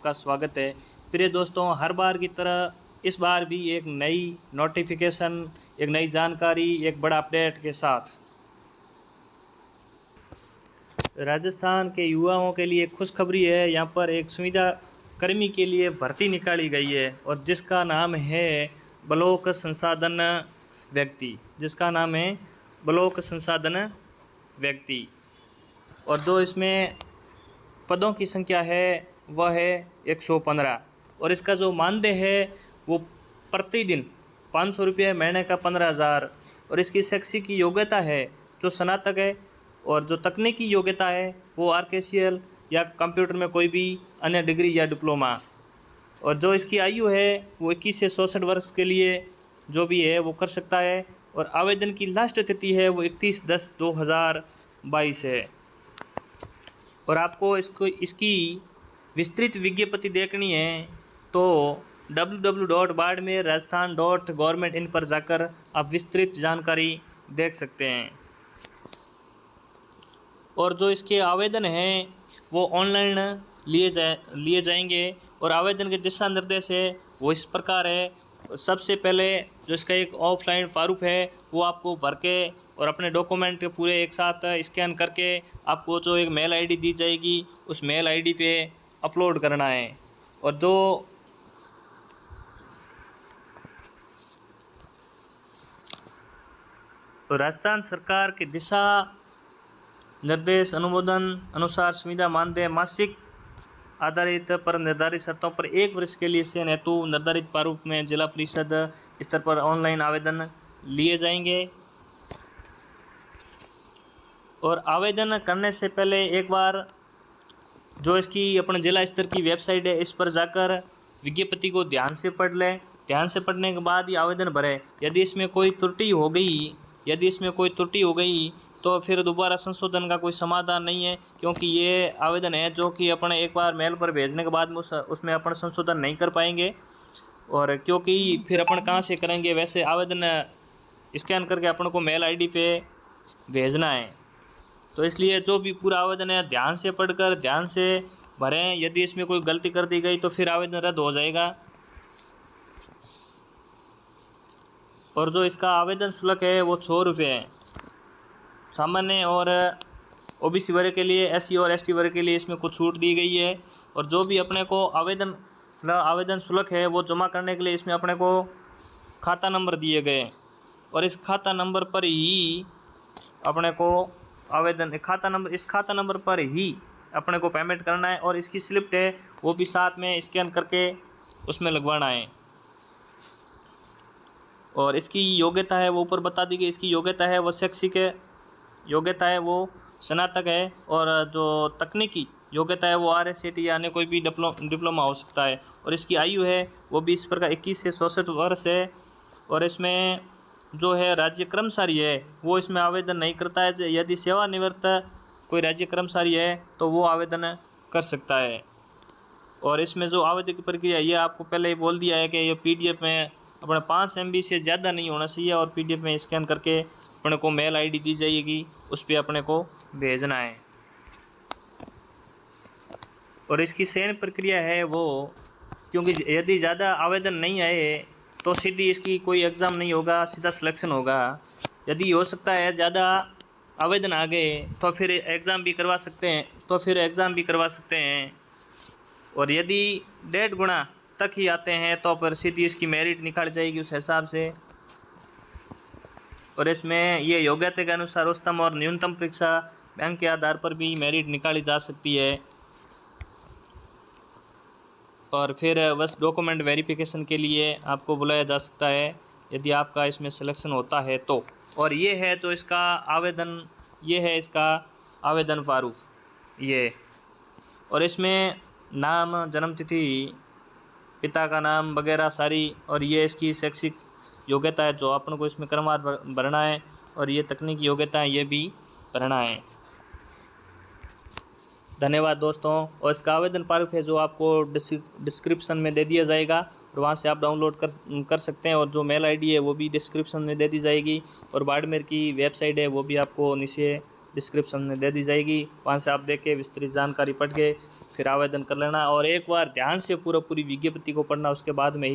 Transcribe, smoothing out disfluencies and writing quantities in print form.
का स्वागत है। प्रिय दोस्तों, हर बार की तरह इस बार भी एक नई नोटिफिकेशन, एक नई जानकारी, एक बड़ा अपडेट के साथ राजस्थान के युवाओं के लिए खुशखबरी है। यहाँ पर एक संविदा कर्मी के लिए भर्ती निकाली गई है और जिसका नाम है ब्लॉक संसाधन व्यक्ति, जिसका नाम है ब्लॉक संसाधन व्यक्ति। और जो इसमें पदों की संख्या है वह है 115 और इसका जो मानदेय है वो प्रतिदिन 500 रुपये, महीने का 15,000। और इसकी शैक्षिक योग्यता है जो स्नातक है और जो तकनीकी योग्यता है वो आरकेसीएल या कंप्यूटर में कोई भी अन्य डिग्री या डिप्लोमा। और जो इसकी आयु है वो 21 से 64 वर्ष के लिए जो भी है वो कर सकता है। और आवेदन की लास्ट तिथि है वो 31/10/2022 है। और आपको इसकी विस्तृत विज्ञप्ति देखनी है तो www.bardmerrajasthan.government.in पर जाकर आप विस्तृत जानकारी देख सकते हैं। और जो इसके आवेदन हैं वो ऑनलाइन लिए जाएंगे और आवेदन के दिशा निर्देश है वो इस प्रकार है। सबसे पहले जो इसका एक ऑफलाइन प्रारूप है वो आपको भर के और अपने डॉक्यूमेंट पूरे एक साथ स्कैन करके आपको जो एक मेल आईडी दी जाएगी उस मेल आईडी पे अपलोड करना है। और जो राजस्थान सरकार के दिशा निर्देश अनुमोदन अनुसार सुविधा मानदेय मासिक आधारित पर निर्धारित शर्तों पर 1 वर्ष के लिए सेन हेतु निर्धारित प्रारूप में जिला परिषद स्तर पर ऑनलाइन आवेदन लिए जाएंगे। और आवेदन करने से पहले एक बार जो इसकी अपने जिला स्तर की वेबसाइट है इस पर जाकर विज्ञप्ति को ध्यान से पढ़ लें। ध्यान से पढ़ने के बाद ही आवेदन भरें। यदि इसमें कोई त्रुटि हो गई तो फिर दोबारा संशोधन का कोई समाधान नहीं है, क्योंकि ये आवेदन है जो कि अपने एक बार मेल पर भेजने के बाद में उसमें अपन संशोधन नहीं कर पाएंगे। और क्योंकि फिर अपन कहाँ से करेंगे, वैसे आवेदन स्कैन करके अपन को मेल आईडी पे भेजना है। तो इसलिए जो भी पूरा आवेदन है ध्यान से पढ़कर ध्यान से भरें। यदि इसमें कोई गलती कर दी गई तो फिर आवेदन रद्द हो जाएगा। और जो इसका आवेदन शुल्क है वो 100 रुपये है। सामान्य और ओबीसी वर्ग के लिए, एससी और एसटी वर्ग के लिए इसमें कुछ छूट दी गई है। और जो भी अपने को आवेदन शुल्क है वो जमा करने के लिए इसमें अपने को खाता नंबर दिए गए और इस खाता नंबर पर ही अपने को इस खाता नंबर पर ही अपने को पेमेंट करना है। और इसकी स्लिप है वो भी साथ में स्कैन करके उसमें लगवाना है। और इसकी योग्यता है वो ऊपर बता दी गई। इसकी योग्यता है वो शैक्षिक योग्यता है वो स्नातक है। और जो तकनीकी योग्यता है वो आरएससीटी यानी कोई भी डिप्लोमा हो सकता है। और इसकी आयु है वो भी इस प्रकार 21 से 64 वर्ष है। और इसमें जो है राज्य कर्मचारी है वो इसमें आवेदन नहीं करता है। यदि सेवानिवृत्त कोई राज्य कर्मचारी है तो वो आवेदन कर सकता है। और इसमें जो आवेदन की प्रक्रिया ये आपको पहले ही बोल दिया है कि ये पीडीएफ में अपने 5 MB से ज़्यादा नहीं होना चाहिए और पीडीएफ में स्कैन करके अपने को मेल आईडी दी जाएगी, उस पर अपने को भेजना है। और इसकी सेन प्रक्रिया है वो, क्योंकि यदि ज़्यादा आवेदन नहीं आए तो सीधी इसकी कोई एग्ज़ाम नहीं होगा, सीधा सिलेक्शन होगा। यदि हो सकता है ज़्यादा आवेदन आ गए तो फिर एग्ज़ाम भी करवा सकते हैं। और यदि 1.5 गुना तक ही आते हैं तो फिर सीधी इसकी मेरिट निकाल जाएगी उस हिसाब से। और इसमें ये योग्यता के अनुसार उच्चतम और न्यूनतम परीक्षा बैंक के आधार पर भी मेरिट निकाली जा सकती है। और फिर बस डॉक्यूमेंट वेरिफिकेशन के लिए आपको बुलाया जा सकता है यदि आपका इसमें सिलेक्शन होता है तो। और ये है तो इसका आवेदन प्रारूप ये। और इसमें नाम, जन्म तिथि, पिता का नाम वगैरह सारी, और ये इसकी शैक्षिक योग्यता है जो अपन को इसमें क्रमवार भरना है। और ये तकनीकी योग्यता है ये भी भरना है। धन्यवाद दोस्तों। और इसका आवेदन प्रारूप है जो आपको डिस्क्रिप्शन में दे दिया जाएगा और वहाँ से आप डाउनलोड कर सकते हैं। और जो मेल आईडी है वो भी डिस्क्रिप्शन में दे दी जाएगी। और बाड़मेर की वेबसाइट है वो भी आपको नीचे डिस्क्रिप्शन में दे दी जाएगी, वहाँ से आप देख के विस्तृत जानकारी पढ़ के फिर आवेदन कर लेना। और एक बार ध्यान से पूरी विज्ञप्ति को पढ़ना, उसके बाद में